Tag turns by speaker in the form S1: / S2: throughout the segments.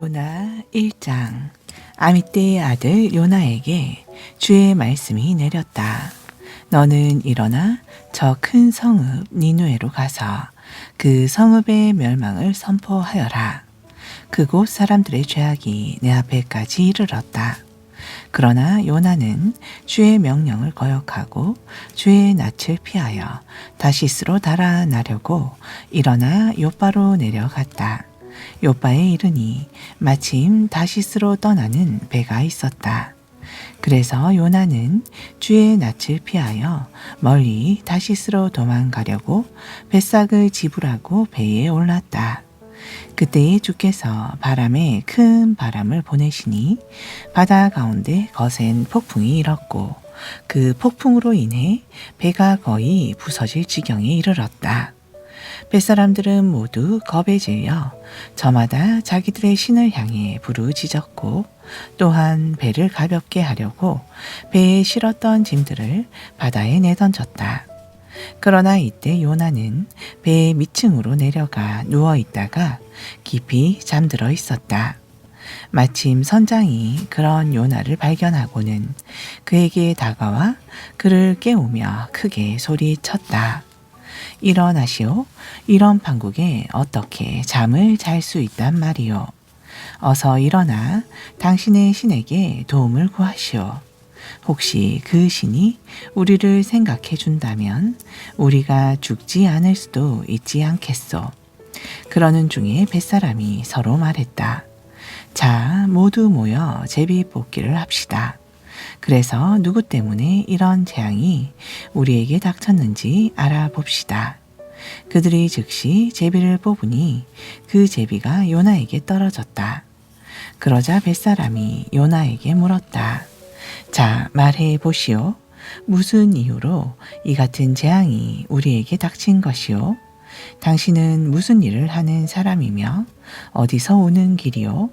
S1: 요나 1장. 아미떼의 아들 요나에게 주의 말씀이 내렸다. 너는 일어나 저 큰 성읍 니누에로 가서 그 성읍의 멸망을 선포하여라. 그곳 사람들의 죄악이 내 앞에까지 이르렀다. 그러나 요나는 주의 명령을 거역하고 주의 낯을 피하여 다시스로 달아나려고 일어나 욥바로 내려갔다. 욥바에 이르니 마침 다시스로 떠나는 배가 있었다. 그래서 요나는 주의 낯을 피하여 멀리 다시스로 도망가려고 뱃삭을 지불하고 배에 올랐다. 그때에 주께서 바람에 큰 바람을 보내시니 바다 가운데 거센 폭풍이 일었고 그 폭풍으로 인해 배가 거의 부서질 지경에 이르렀다. 뱃사람들은 모두 겁에 질려 저마다 자기들의 신을 향해 부르짖었고 또한 배를 가볍게 하려고 배에 실었던 짐들을 바다에 내던졌다. 그러나 이때 요나는 배의 밑층으로 내려가 누워있다가 깊이 잠들어 있었다. 마침 선장이 그런 요나를 발견하고는 그에게 다가와 그를 깨우며 크게 소리쳤다. 일어나시오. 이런 판국에 어떻게 잠을 잘 수 있단 말이오. 어서 일어나 당신의 신에게 도움을 구하시오. 혹시 그 신이 우리를 생각해 준다면 우리가 죽지 않을 수도 있지 않겠소. 그러는 중에 뱃사람이 서로 말했다. 자, 모두 모여 제비 뽑기를 합시다. 그래서 누구 때문에 이런 재앙이 우리에게 닥쳤는지 알아봅시다. 그들이 즉시 제비를 뽑으니 그 제비가 요나에게 떨어졌다. 그러자 뱃사람이 요나에게 물었다. 자, 말해 보시오. 무슨 이유로 이 같은 재앙이 우리에게 닥친 것이오? 당신은 무슨 일을 하는 사람이며 어디서 오는 길이오?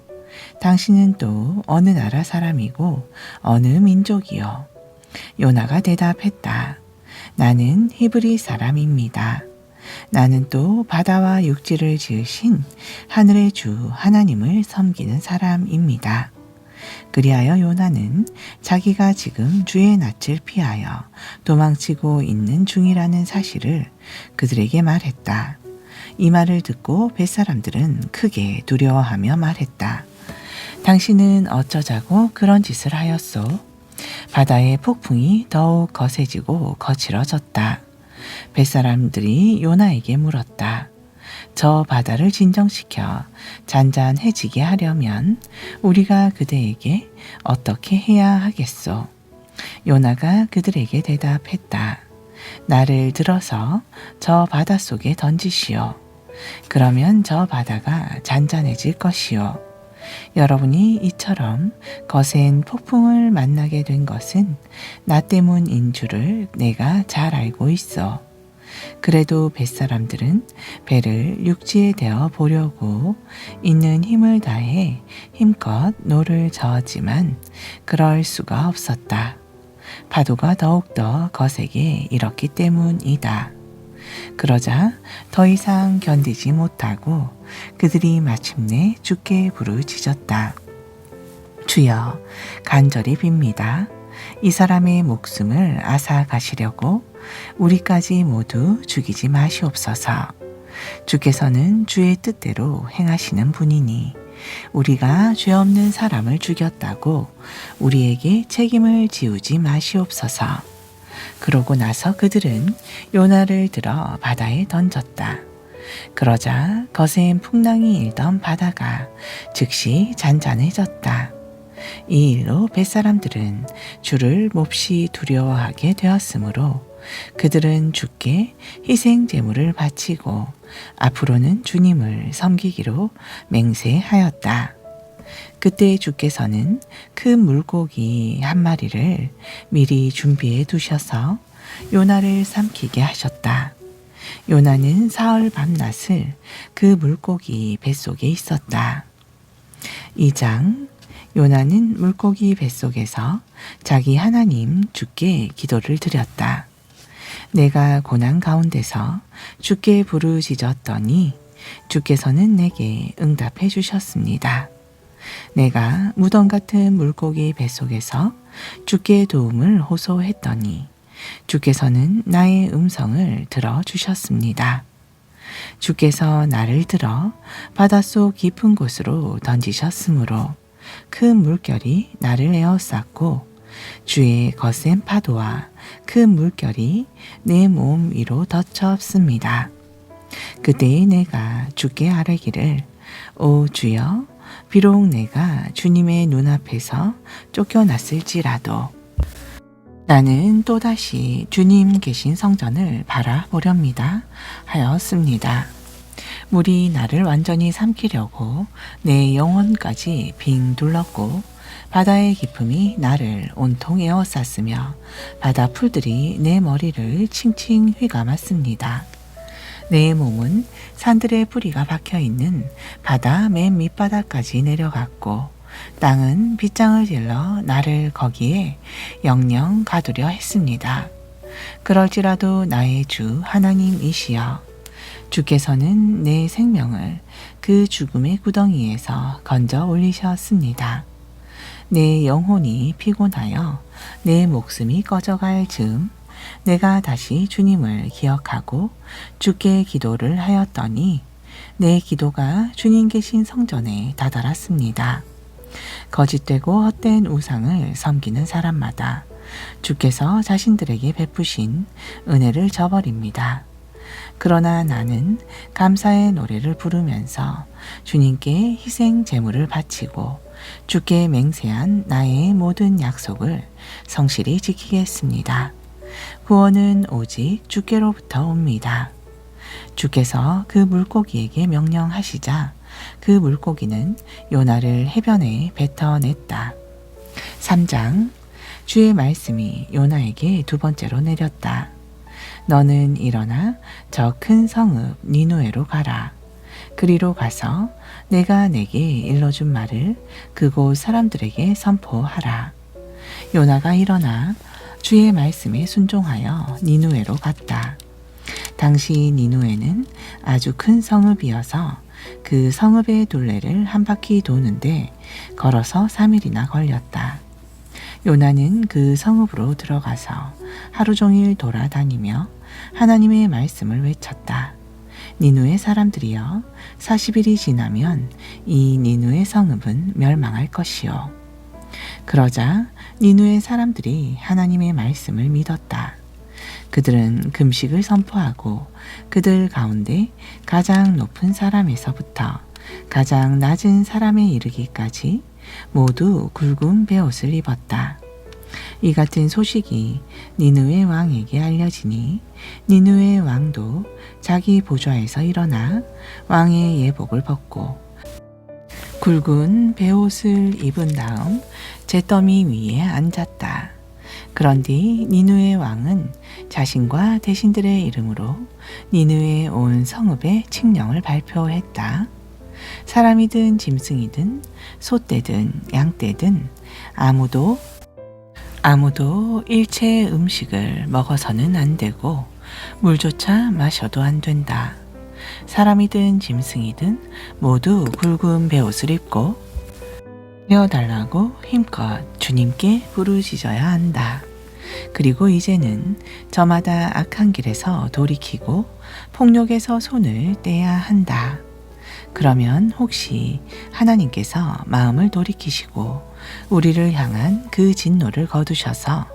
S1: 당신은 또 어느 나라 사람이고 어느 민족이요? 요나가 대답했다. 나는 히브리 사람입니다. 나는 또 바다와 육지를 지으신 하늘의 주 하나님을 섬기는 사람입니다. 그리하여 요나는 자기가 지금 주의 낯을 피하여 도망치고 있는 중이라는 사실을 그들에게 말했다. 이 말을 듣고 뱃사람들은 크게 두려워하며 말했다. 당신은 어쩌자고 그런 짓을 하였소? 바다의 폭풍이 더욱 거세지고 거칠어졌다. 뱃사람들이 요나에게 물었다. 저 바다를 진정시켜 잔잔해지게 하려면 우리가 그대에게 어떻게 해야 하겠소? 요나가 그들에게 대답했다. 나를 들어서 저 바다 속에 던지시오. 그러면 저 바다가 잔잔해질 것이오. 여러분이 이처럼 거센 폭풍을 만나게 된 것은 나 때문인 줄을 내가 잘 알고 있어. 그래도 뱃사람들은 배를 육지에 대어 보려고 있는 힘을 다해 힘껏 노를 저었지만 그럴 수가 없었다. 파도가 더욱더 거세게 일었기 때문이다. 그러자 더 이상 견디지 못하고 그들이 마침내 주께 부르짖었다. 주여, 간절히 빕니다. 이 사람의 목숨을 앗아가시려고 우리까지 모두 죽이지 마시옵소서. 주께서는 주의 뜻대로 행하시는 분이니 우리가 죄 없는 사람을 죽였다고 우리에게 책임을 지우지 마시옵소서. 그러고 나서 그들은 요나를 들어 바다에 던졌다. 그러자 거센 풍랑이 일던 바다가 즉시 잔잔해졌다. 이 일로 뱃사람들은 주를 몹시 두려워하게 되었으므로 그들은 주께 희생 제물을 바치고 앞으로는 주님을 섬기기로 맹세하였다. 그때 주께서는 큰 물고기 한 마리를 미리 준비해 두셔서 요나를 삼키게 하셨다. 요나는 사흘 밤낮을 그 물고기 뱃속에 있었다. 2장. 요나는 물고기 뱃속에서 자기 하나님 주께 기도를 드렸다. 내가 고난 가운데서 주께 부르짖었더니 주께서는 내게 응답해 주셨습니다. 내가 무덤 같은 물고기 뱃속에서 주께 도움을 호소했더니 주께서는 나의 음성을 들어주셨습니다. 주께서 나를 들어 바닷속 깊은 곳으로 던지셨으므로 큰 물결이 나를 에워쌌고 주의 거센 파도와 큰 물결이 내 몸 위로 덮쳤습니다. 그때 내가 주께 아뢰기를 오 주여 비록 내가 주님의 눈앞에서 쫓겨났을지라도 나는 또다시 주님 계신 성전을 바라보렵니다 하였습니다. 물이 나를 완전히 삼키려고 내 영혼까지 빙 둘렀고 바다의 깊음이 나를 온통 에워쌌으며 바다 풀들이 내 머리를 칭칭 휘감았습니다. 내 몸은 산들의 뿌리가 박혀있는 바다 맨 밑바닥까지 내려갔고 땅은 빗장을 질러 나를 거기에 영영 가두려 했습니다. 그럴지라도 나의 주 하나님이시여 주께서는 내 생명을 그 죽음의 구덩이에서 건져 올리셨습니다. 내 영혼이 피곤하여 내 목숨이 꺼져갈 즈음 내가 다시 주님을 기억하고 주께 기도를 하였더니 내 기도가 주님 계신 성전에 다다랐습니다. 거짓되고 헛된 우상을 섬기는 사람마다 주께서 자신들에게 베푸신 은혜를 저버립니다. 그러나 나는 감사의 노래를 부르면서 주님께 희생 제물을 바치고 주께 맹세한 나의 모든 약속을 성실히 지키겠습니다. 구원은 오직 주께로부터 옵니다. 주께서 그 물고기에게 명령하시자 그 물고기는 요나를 해변에 뱉어냈다. 3장 주의 말씀이 요나에게 두 번째로 내렸다. 너는 일어나 저 큰 성읍 니누에로 가라. 그리로 가서 내가 내게 일러준 말을 그곳 사람들에게 선포하라. 요나가 일어나 주의 말씀에 순종하여 니누에로 갔다. 당시 니누에는 아주 큰 성읍이어서 그 성읍의 둘레를 한 바퀴 도는데 걸어서 3일이나 걸렸다. 요나는 그 성읍으로 들어가서 하루 종일 돌아다니며 하나님의 말씀을 외쳤다. 니누의 사람들이여 40일이 지나면 이 니누의 성읍은 멸망할 것이요. 그러자 니누의 사람들이 하나님의 말씀을 믿었다. 그들은 금식을 선포하고 그들 가운데 가장 높은 사람에서부터 가장 낮은 사람에 이르기까지 모두 굵은 베옷을 입었다. 이 같은 소식이 니느웨 왕에게 알려지니 니느웨 왕도 자기 보좌에서 일어나 왕의 예복을 벗고 굵은 베옷을 입은 다음 잿더미 위에 앉았다. 그런뒤 니느웨 왕은 자신과 대신들의 이름으로 니느웨 온 성읍에 칙령을 발표했다. 사람이든 짐승이든 소떼든 양떼든 아무도 일체의 음식을 먹어서는 안 되고 물조차 마셔도 안 된다. 사람이든 짐승이든 모두 굵은 베옷을 입고 내어달라고 힘껏 주님께 부르짖어야 한다. 그리고 이제는 저마다 악한 길에서 돌이키고 폭력에서 손을 떼야 한다. 그러면 혹시 하나님께서 마음을 돌이키시고 우리를 향한 그 진노를 거두셔서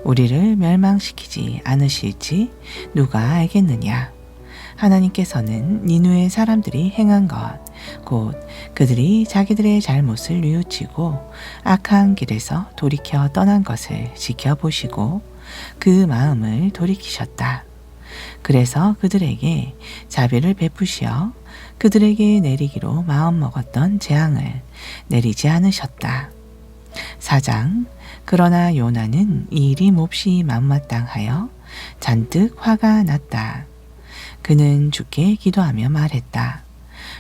S1: 우리를 멸망시키지 않으실지 누가 알겠느냐. 하나님께서는 니느웨 사람들이 행한 것, 곧 그들이 자기들의 잘못을 뉘우치고 악한 길에서 돌이켜 떠난 것을 지켜보시고 그 마음을 돌이키셨다. 그래서 그들에게 자비를 베푸시어 그들에게 내리기로 마음먹었던 재앙을 내리지 않으셨다. 4장 그러나 요나는 이 일이 몹시 만마땅하여 잔뜩 화가 났다. 그는 주께 기도하며 말했다.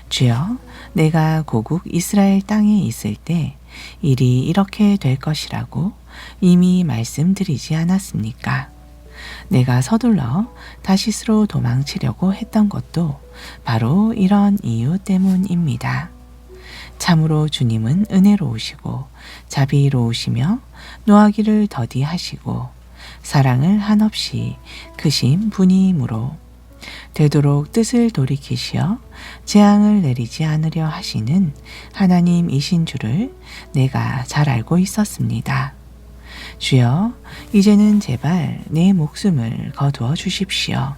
S1: 주여, 내가 고국 이스라엘 땅에 있을 때 일이 이렇게 될 것이라고 이미 말씀드리지 않았습니까? 내가 서둘러 다시스로 도망치려고 했던 것도 바로 이런 이유 때문입니다. 참으로 주님은 은혜로우시고 자비로우시며 노하기를 더디하시고 사랑을 한없이 크신 분이므로 되도록 뜻을 돌이키시어 재앙을 내리지 않으려 하시는 하나님이신 줄을 내가 잘 알고 있었습니다. 주여, 이제는 제발 내 목숨을 거두어 주십시오.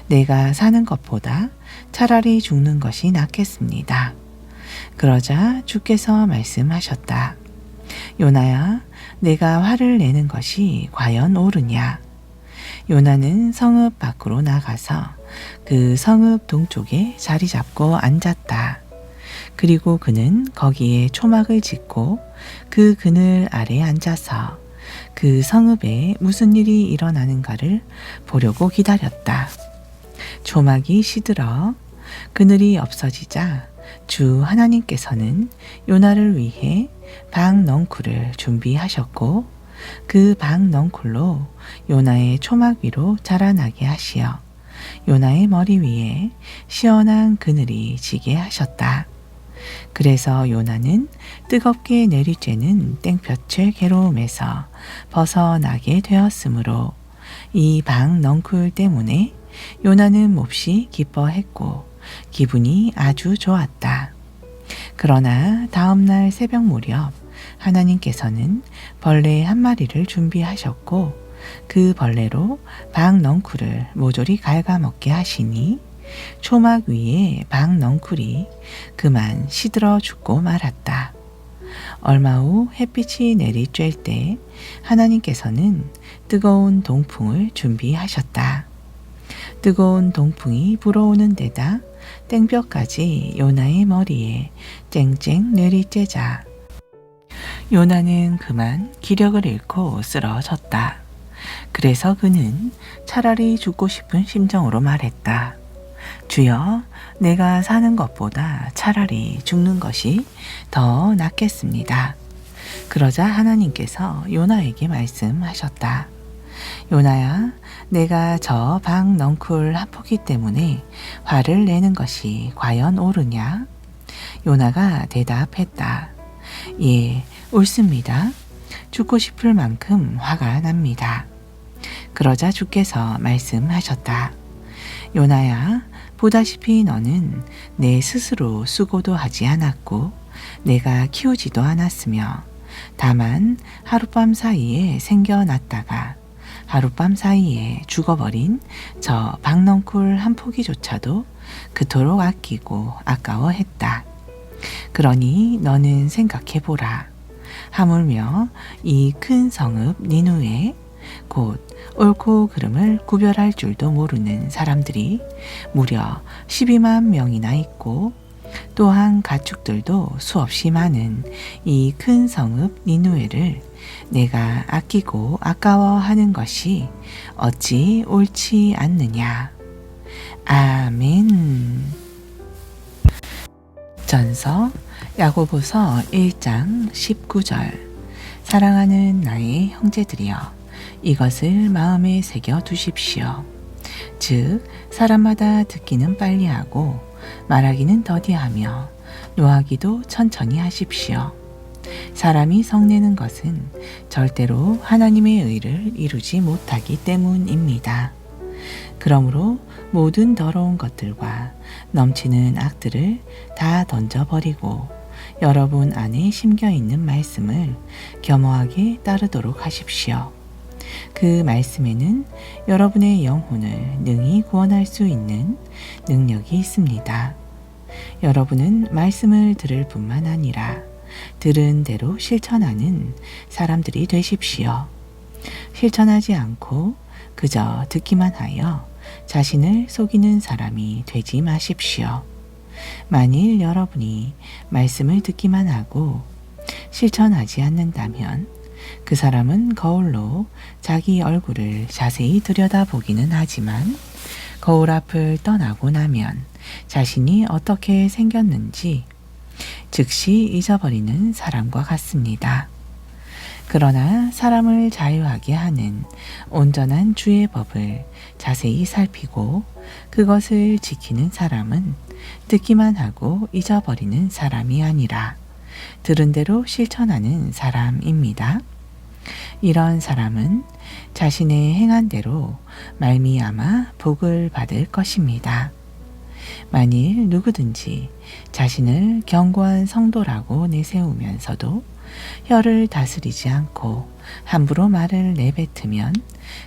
S1: 내가 사는 것보다 차라리 죽는 것이 낫겠습니다. 그러자 주께서 말씀하셨다. 요나야, 내가 화를 내는 것이 과연 옳으냐? 요나는 성읍 밖으로 나가서 그 성읍 동쪽에 자리 잡고 앉았다. 그리고 그는 거기에 초막을 짓고 그 그늘 아래 앉아서 그 성읍에 무슨 일이 일어나는가를 보려고 기다렸다. 초막이 시들어 그늘이 없어지자 주 하나님께서는 요나를 위해 박넝쿨을 준비하셨고 그 박넝쿨로 요나의 초막 위로 자라나게 하시어 요나의 머리 위에 시원한 그늘이 지게 하셨다. 그래서 요나는 뜨겁게 내리쬐는 땡볕의 괴로움에서 벗어나게 되었으므로 이 박넝쿨 때문에 요나는 몹시 기뻐했고 기분이 아주 좋았다. 그러나 다음날 새벽 무렵 하나님께서는 벌레 한 마리를 준비하셨고 그 벌레로 박넝쿨을 모조리 갉아먹게 하시니 초막 위에 박넝쿨이 그만 시들어 죽고 말았다. 얼마 후 햇빛이 내리쬐을 때 하나님께서는 뜨거운 동풍을 준비하셨다. 뜨거운 동풍이 불어오는 데다 땡볕까지 요나의 머리에 쨍쨍 내리쬐자 요나는 그만 기력을 잃고 쓰러졌다. 그래서 그는 차라리 죽고 싶은 심정으로 말했다. 주여, 내가 사는 것보다 차라리 죽는 것이 더 낫겠습니다. 그러자 하나님께서 요나에게 말씀하셨다. 요나야, 내가 저 박넝쿨 한 포기 때문에 화를 내는 것이 과연 옳으냐? 요나가 대답했다. 예, 옳습니다. 죽고 싶을 만큼 화가 납니다. 그러자 주께서 말씀하셨다. 요나야, 보다시피 너는 내 스스로 수고도 하지 않았고 내가 키우지도 않았으며 다만 하룻밤 사이에 생겨났다가 하룻밤 사이에 죽어버린 저 박넝쿨 한 포기조차도 그토록 아끼고 아까워했다. 그러니 너는 생각해보라. 하물며 이 큰 성읍 니누에 곧 옳고 그름을 구별할 줄도 모르는 사람들이 무려 12만 명이나 있고 또한 가축들도 수없이 많은 이 큰 성읍 니누에를 내가 아끼고 아까워하는 것이 어찌 옳지 않느냐. 아멘. 전서 야고보서 1장 19절. 사랑하는 나의 형제들이여, 이것을 마음에 새겨 두십시오. 즉 사람마다 듣기는 빨리 하고 말하기는 더디하며 노하기도 천천히 하십시오. 사람이 성내는 것은 절대로 하나님의 의를 이루지 못하기 때문입니다. 그러므로 모든 더러운 것들과 넘치는 악들을 다 던져버리고 여러분 안에 심겨있는 말씀을 겸허하게 따르도록 하십시오. 그 말씀에는 여러분의 영혼을 능히 구원할 수 있는 능력이 있습니다. 여러분은 말씀을 들을 뿐만 아니라 들은 대로 실천하는 사람들이 되십시오. 실천하지 않고 그저 듣기만 하여 자신을 속이는 사람이 되지 마십시오. 만일 여러분이 말씀을 듣기만 하고 실천하지 않는다면 그 사람은 거울로 자기 얼굴을 자세히 들여다보기는 하지만 거울 앞을 떠나고 나면 자신이 어떻게 생겼는지 즉시 잊어버리는 사람과 같습니다. 그러나 사람을 자유하게 하는 온전한 주의 법을 자세히 살피고 그것을 지키는 사람은 듣기만 하고 잊어버리는 사람이 아니라 들은 대로 실천하는 사람입니다. 이런 사람은 자신의 행한 대로 말미암아 복을 받을 것입니다. 만일 누구든지 자신을 견고한 성도라고 내세우면서도 혀를 다스리지 않고 함부로 말을 내뱉으면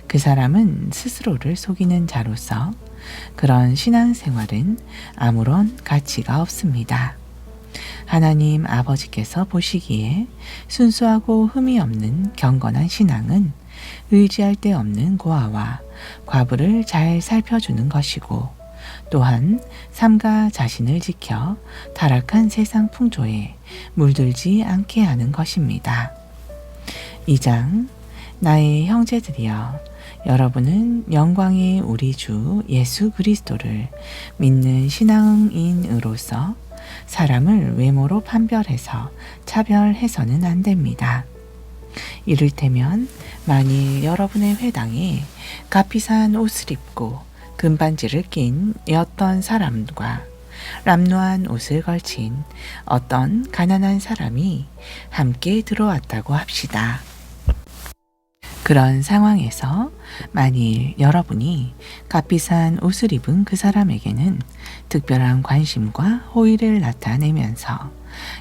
S1: 그 사람은 스스로를 속이는 자로서 그런 신앙생활은 아무런 가치가 없습니다. 하나님 아버지께서 보시기에 순수하고 흠이 없는 경건한 신앙은 의지할 데 없는 고아와 과부를 잘 살펴주는 것이고 또한 삼가 자신을 지켜 타락한 세상 풍조에 물들지 않게 하는 것입니다. 2장 나의 형제들이여 여러분은 영광의 우리 주 예수 그리스도를 믿는 신앙인으로서 사람을 외모로 판별해서 차별해서는 안 됩니다. 이를테면 만일 여러분의 회당에 값비싼 옷을 입고 금반지를 낀 어떤 사람과 람노한 옷을 걸친 어떤 가난한 사람이 함께 들어왔다고 합시다. 그런 상황에서 만일 여러분이 값비싼 옷을 입은 그 사람에게는 특별한 관심과 호의를 나타내면서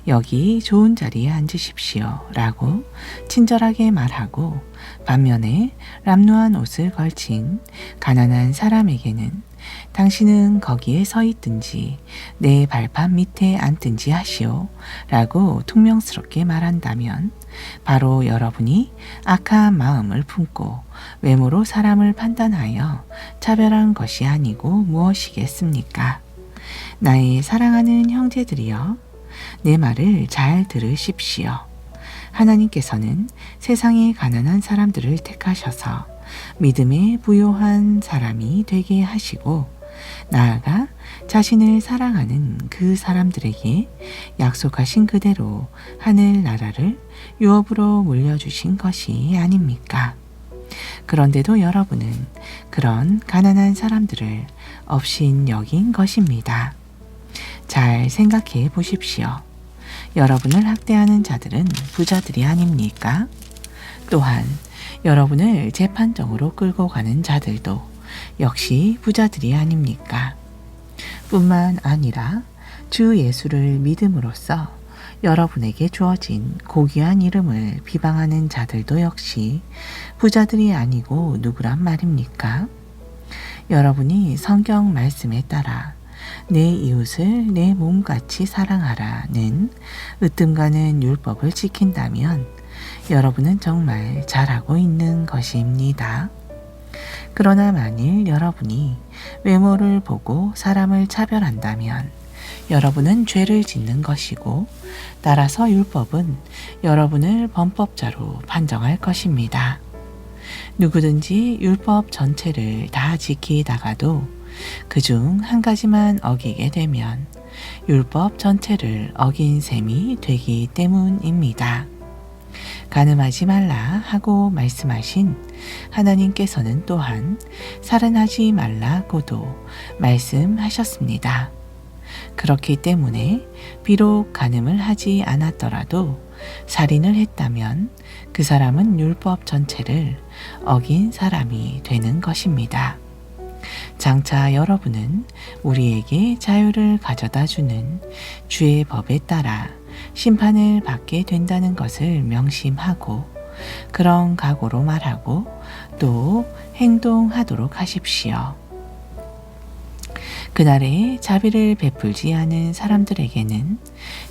S1: 여기 좋은 자리에 앉으십시오 라고 친절하게 말하고 반면에 람노한 옷을 걸친 가난한 사람에게는 당신은 거기에 서 있든지 내 발판 밑에 앉든지 하시오 라고 퉁명스럽게 말한다면 바로 여러분이 악한 마음을 품고 외모로 사람을 판단하여 차별한 것이 아니고 무엇이겠습니까? 나의 사랑하는 형제들이여 내 말을 잘 들으십시오. 하나님께서는 세상의 가난한 사람들을 택하셔서 믿음에 부요한 사람이 되게 하시고 나아가 자신을 사랑하는 그 사람들에게 약속하신 그대로 하늘나라를 유업으로 물려주신 것이 아닙니까? 그런데도 여러분은 그런 가난한 사람들을 업신 여긴 것입니다. 잘 생각해 보십시오. 여러분을 학대하는 자들은 부자들이 아닙니까? 또한 여러분을 재판정으로 끌고 가는 자들도 역시 부자들이 아닙니까? 뿐만 아니라 주 예수를 믿음으로써 여러분에게 주어진 고귀한 이름을 비방하는 자들도 역시 부자들이 아니고 누구란 말입니까? 여러분이 성경 말씀에 따라 내 이웃을 내 몸같이 사랑하라는 으뜸가는 율법을 지킨다면 여러분은 정말 잘하고 있는 것입니다. 그러나 만일 여러분이 외모를 보고 사람을 차별한다면 여러분은 죄를 짓는 것이고 따라서 율법은 여러분을 범법자로 판정할 것입니다. 누구든지 율법 전체를 다 지키다가도 그중 한 가지만 어기게 되면 율법 전체를 어긴 셈이 되기 때문입니다. 간음하지 말라 하고 말씀하신 하나님께서는 또한 살인하지 말라고도 말씀하셨습니다. 그렇기 때문에 비록 간음을 하지 않았더라도 살인을 했다면 그 사람은 율법 전체를 어긴 사람이 되는 것입니다. 장차 여러분은 우리에게 자유를 가져다 주는 주의 법에 따라 심판을 받게 된다는 것을 명심하고 그런 각오로 말하고 또 행동하도록 하십시오. 그날에 자비를 베풀지 않은 사람들에게는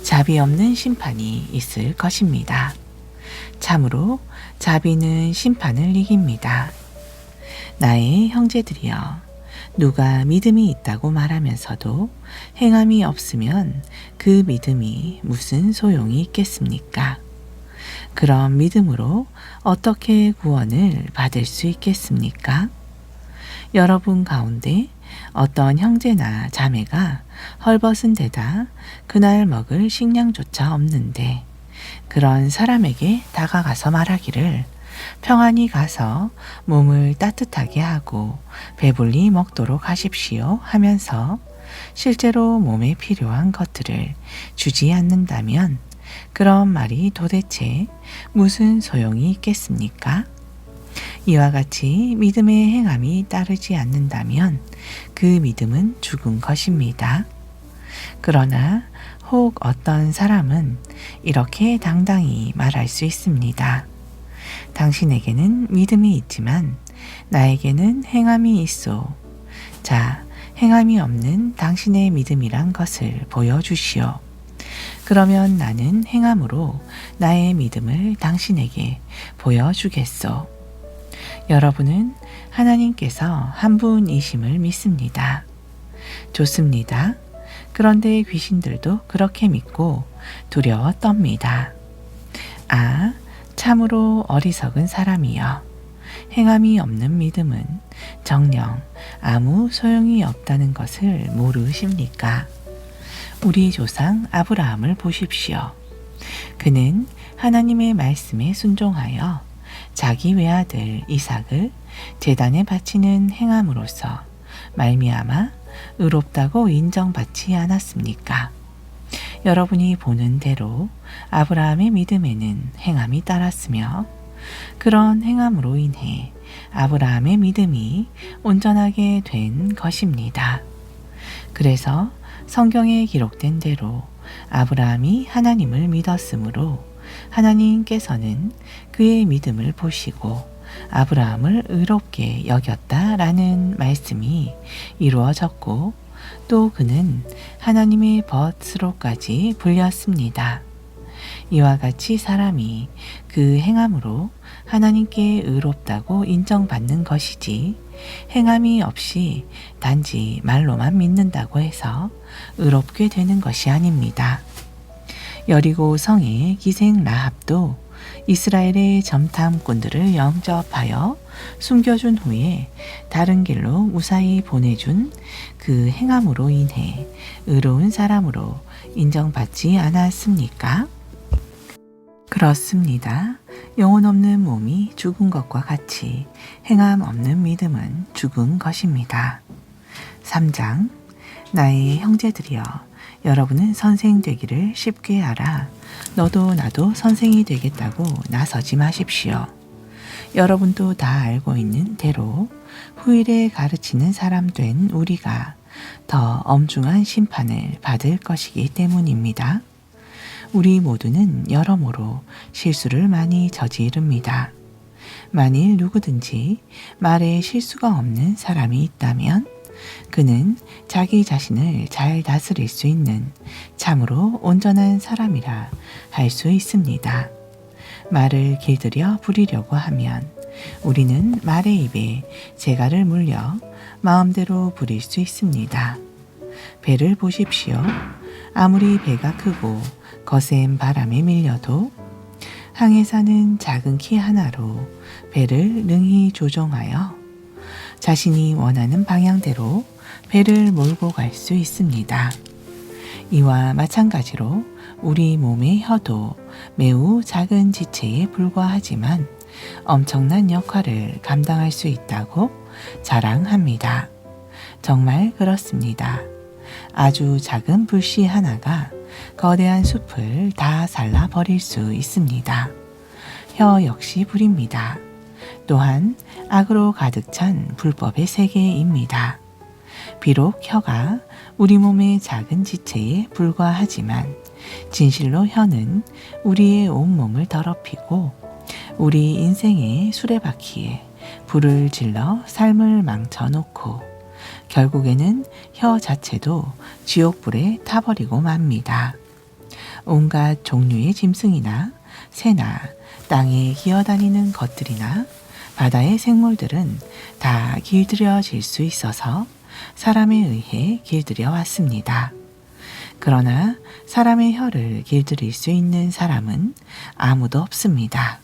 S1: 자비 없는 심판이 있을 것입니다. 참으로 자비는 심판을 이깁니다. 나의 형제들이여 누가 믿음이 있다고 말하면서도 행함이 없으면 그 믿음이 무슨 소용이 있겠습니까? 그런 믿음으로 어떻게 구원을 받을 수 있겠습니까? 여러분 가운데 어떤 형제나 자매가 헐벗은 데다 그날 먹을 식량조차 없는데 그런 사람에게 다가가서 말하기를 평안히 가서 몸을 따뜻하게 하고 배불리 먹도록 하십시오 하면서 실제로 몸에 필요한 것들을 주지 않는다면 그런 말이 도대체 무슨 소용이 있겠습니까? 이와 같이 믿음의 행함이 따르지 않는다면 그 믿음은 죽은 것입니다. 그러나 혹 어떤 사람은 이렇게 당당히 말할 수 있습니다. 당신에게는 믿음이 있지만 나에게는 행함이 있소. 자, 행함이 없는 당신의 믿음이란 것을 보여주시오. 그러면 나는 행함으로 나의 믿음을 당신에게 보여주겠소. 여러분은 하나님께서 한 분이심을 믿습니다. 좋습니다. 그런데 귀신들도 그렇게 믿고 두려워 떱니다. 아, 참으로 어리석은 사람이여. 행함이 없는 믿음은 정녕 아무 소용이 없다는 것을 모르십니까? 우리 조상 아브라함을 보십시오. 그는 하나님의 말씀에 순종하여 자기 외아들 이삭을 제단에 바치는 행함으로써 말미암아 의롭다고 인정받지 않았습니까? 여러분이 보는 대로 아브라함의 믿음에는 행함이 따랐으며 그런 행함으로 인해 아브라함의 믿음이 온전하게 된 것입니다. 그래서 성경에 기록된 대로 아브라함이 하나님을 믿었으므로 하나님께서는 그의 믿음을 보시고 아브라함을 의롭게 여겼다라는 말씀이 이루어졌고 또 그는 하나님의 벗으로까지 불렸습니다. 이와 같이 사람이 그 행함으로 하나님께 의롭다고 인정받는 것이지 행함이 없이 단지 말로만 믿는다고 해서 의롭게 되는 것이 아닙니다. 여리고 성의 기생 라합도 이스라엘의 점탐꾼들을 영접하여 숨겨준 후에 다른 길로 무사히 보내준 그 행함으로 인해 의로운 사람으로 인정받지 않았습니까? 그렇습니다. 영혼 없는 몸이 죽은 것과 같이 행함 없는 믿음은 죽은 것입니다. 3장 나의 형제들이여 여러분은 선생 되기를 쉽게 알아 너도 나도 선생이 되겠다고 나서지 마십시오. 여러분도 다 알고 있는 대로 후일에 가르치는 사람 된 우리가 더 엄중한 심판을 받을 것이기 때문입니다. 우리 모두는 여러모로 실수를 많이 저지릅니다. 만일 누구든지 말에 실수가 없는 사람이 있다면 그는 자기 자신을 잘 다스릴 수 있는 참으로 온전한 사람이라 할 수 있습니다. 말을 길들여 부리려고 하면 우리는 말의 입에 재갈을 물려 마음대로 부릴 수 있습니다. 배를 보십시오. 아무리 배가 크고 거센 바람에 밀려도 항해 사는 작은 키 하나로 배를 능히 조종하여 자신이 원하는 방향대로 배를 몰고 갈 수 있습니다. 이와 마찬가지로 우리 몸의 혀도 매우 작은 지체에 불과하지만 엄청난 역할을 감당할 수 있다고 자랑합니다. 정말 그렇습니다. 아주 작은 불씨 하나가 거대한 숲을 다 잘라버릴 수 있습니다. 혀 역시 불입니다. 또한 악으로 가득 찬 불법의 세계입니다. 비록 혀가 우리 몸의 작은 지체에 불과하지만 진실로 혀는 우리의 온몸을 더럽히고 우리 인생의 수레바퀴에 불을 질러 삶을 망쳐놓고 결국에는 혀 자체도 지옥불에 타버리고 맙니다. 온갖 종류의 짐승이나 새나 땅에 기어다니는 것들이나 바다의 생물들은 다 길들여질 수 있어서 사람에 의해 길들여 왔습니다. 그러나 사람의 혀를 길들일 수 있는 사람은 아무도 없습니다.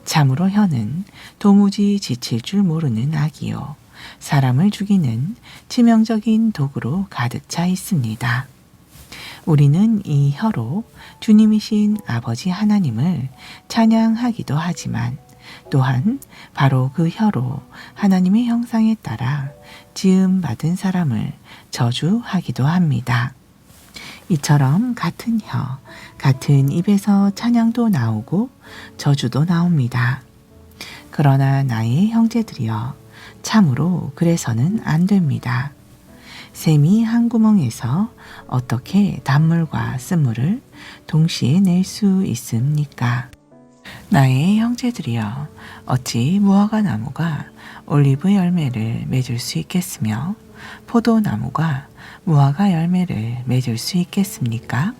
S1: 참으로 혀는 도무지 지칠 줄 모르는 악이요 사람을 죽이는 치명적인 도구로 가득 차 있습니다. 우리는 이 혀로 주님이신 아버지 하나님을 찬양하기도 하지만 또한 바로 그 혀로 하나님의 형상에 따라 지음받은 사람을 저주하기도 합니다. 이처럼 같은 혀, 같은 입에서 찬양도 나오고 저주도 나옵니다. 그러나 나의 형제들이여, 참으로 그래서는 안 됩니다. 샘이 한 구멍에서 어떻게 단물과 쓴물을 동시에 낼 수 있습니까? 나의 형제들이여, 어찌 무화과 나무가 올리브 열매를 맺을 수 있겠으며 포도나무가 무화과 열매를 맺을 수 있겠습니까?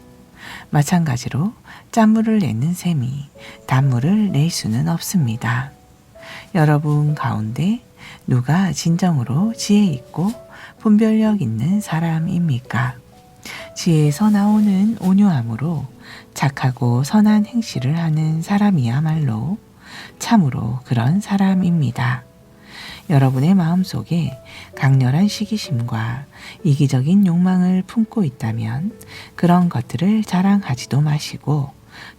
S1: 마찬가지로 짠물을 내는 샘이 단물을 낼 수는 없습니다. 여러분 가운데 누가 진정으로 지혜 있고 분별력 있는 사람입니까? 지혜에서 나오는 온유함으로 착하고 선한 행실을 하는 사람이야말로 참으로 그런 사람입니다. 여러분의 마음속에 강렬한 시기심과 이기적인 욕망을 품고 있다면 그런 것들을 자랑하지도 마시고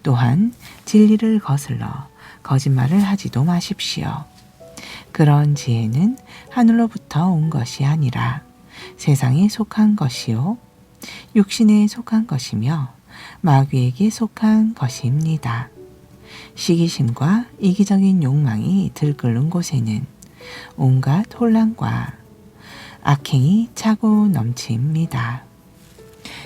S1: 또한 진리를 거슬러 거짓말을 하지도 마십시오. 그런 지혜는 하늘로부터 온 것이 아니라 세상에 속한 것이요 육신에 속한 것이며 마귀에게 속한 것입니다. 시기심과 이기적인 욕망이 들끓는 곳에는 온갖 혼란과 악행이 차고 넘칩니다.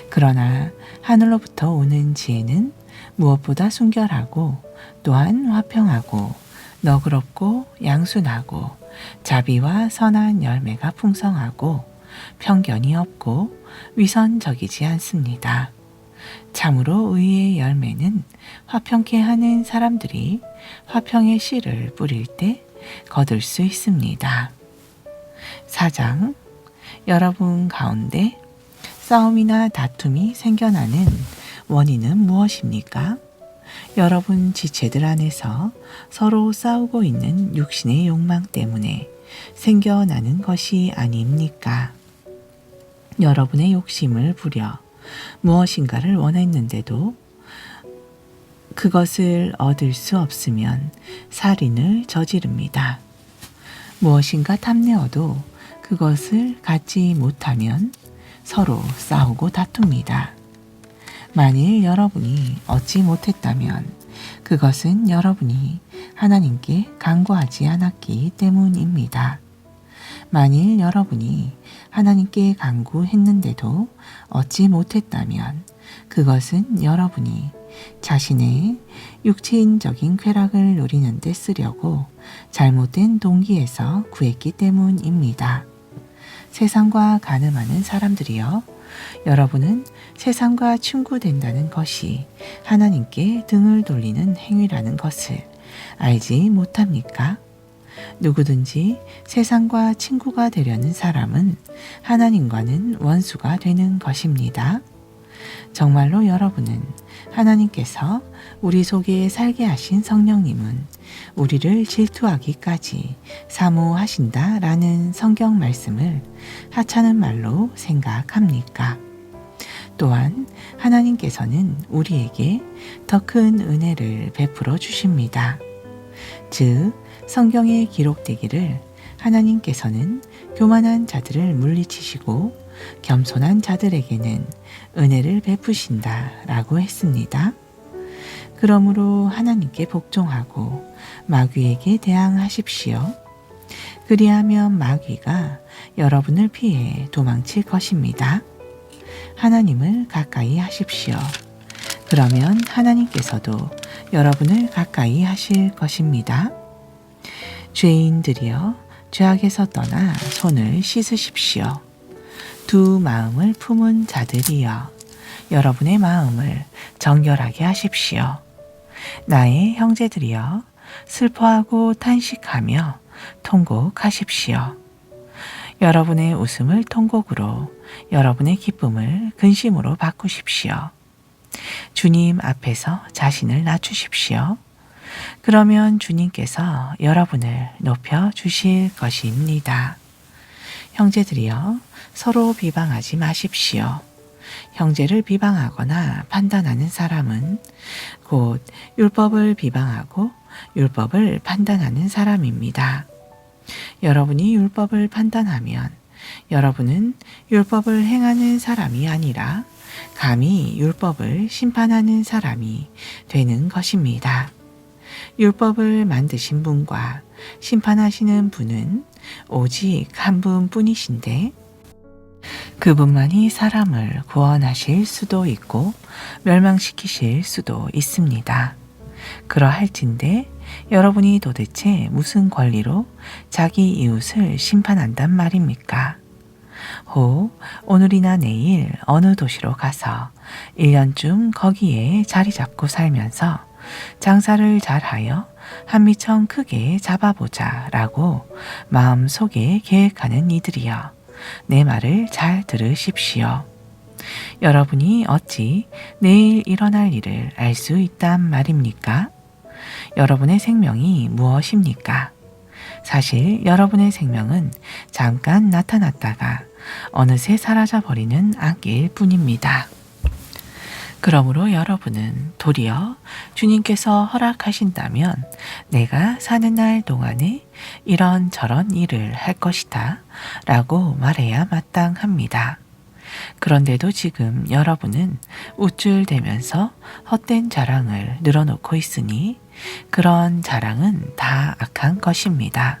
S1: 그러나 하늘로부터 오는 지혜는 무엇보다 순결하고 또한 화평하고 너그럽고 양순하고 자비와 선한 열매가 풍성하고 편견이 없고 위선적이지 않습니다. 참으로 의의 열매는 화평케 하는 사람들이 화평의 씨를 뿌릴 때 거둘 수 있습니다. 4장, 여러분 가운데 싸움이나 다툼이 생겨나는 원인은 무엇입니까? 여러분 지체들 안에서 서로 싸우고 있는 육신의 욕망 때문에 생겨나는 것이 아닙니까? 여러분의 욕심을 부려 무엇인가를 원했는데도 그것을 얻을 수 없으면 살인을 저지릅니다. 무엇인가 탐내어도 그것을 갖지 못하면 서로 싸우고 다툽니다. 만일 여러분이 얻지 못했다면 그것은 여러분이 하나님께 간구하지 않았기 때문입니다. 만일 여러분이 하나님께 간구했는데도 얻지 못했다면 그것은 여러분이 자신의 육체인적인 쾌락을 누리는 데 쓰려고 잘못된 동기에서 구했기 때문입니다. 세상과 간음하는 사람들이여, 여러분은 세상과 친구된다는 것이 하나님께 등을 돌리는 행위라는 것을 알지 못합니까? 누구든지 세상과 친구가 되려는 사람은 하나님과는 원수가 되는 것입니다. 정말로 여러분은 하나님께서 우리 속에 살게 하신 성령님은 우리를 질투하기까지 사모하신다라는 성경 말씀을 하찮은 말로 생각합니까? 또한 하나님께서는 우리에게 더 큰 은혜를 베풀어 주십니다. 즉 성경에 기록되기를 하나님께서는 교만한 자들을 물리치시고 겸손한 자들에게는 은혜를 베푸신다 라고 했습니다. 그러므로 하나님께 복종하고 마귀에게 대항하십시오. 그리하면 마귀가 여러분을 피해 도망칠 것입니다. 하나님을 가까이 하십시오. 그러면 하나님께서도 여러분을 가까이 하실 것입니다. 죄인들이여, 죄악에서 떠나 손을 씻으십시오. 두 마음을 품은 자들이여, 여러분의 마음을 정결하게 하십시오. 나의 형제들이여, 슬퍼하고 탄식하며 통곡하십시오. 여러분의 웃음을 통곡으로, 여러분의 기쁨을 근심으로 바꾸십시오. 주님 앞에서 자신을 낮추십시오. 그러면 주님께서 여러분을 높여 주실 것입니다. 형제들이여, 서로 비방하지 마십시오. 형제를 비방하거나 판단하는 사람은 곧 율법을 비방하고 율법을 판단하는 사람입니다. 여러분이 율법을 판단하면 여러분은 율법을 행하는 사람이 아니라 감히 율법을 심판하는 사람이 되는 것입니다. 율법을 만드신 분과 심판하시는 분은 오직 한 분뿐이신데 그분만이 사람을 구원하실 수도 있고 멸망시키실 수도 있습니다. 그러할진대 여러분이 도대체 무슨 권리로 자기 이웃을 심판한단 말입니까? 혹 오늘이나 내일 어느 도시로 가서 1년쯤 거기에 자리 잡고 살면서 장사를 잘하여 한 미천 크게 잡아보자 라고 마음속에 계획하는 이들이여, 내 말을 잘 들으십시오. 여러분이 어찌 내일 일어날 일을 알 수 있단 말입니까? 여러분의 생명이 무엇입니까? 사실 여러분의 생명은 잠깐 나타났다가 어느새 사라져버리는 악기일 뿐입니다. 그러므로 여러분은 도리어 주님께서 허락하신다면 내가 사는 날 동안에 이런저런 일을 할 것이다 라고 말해야 마땅합니다. 그런데도 지금 여러분은 우쭐대면서 헛된 자랑을 늘어놓고 있으니 그런 자랑은 다 악한 것입니다.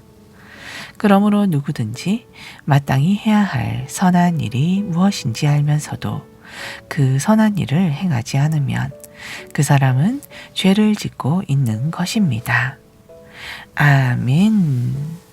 S1: 그러므로 누구든지 마땅히 해야 할 선한 일이 무엇인지 알면서도 그 선한 일을 행하지 않으면 그 사람은 죄를 짓고 있는 것입니다. 아멘.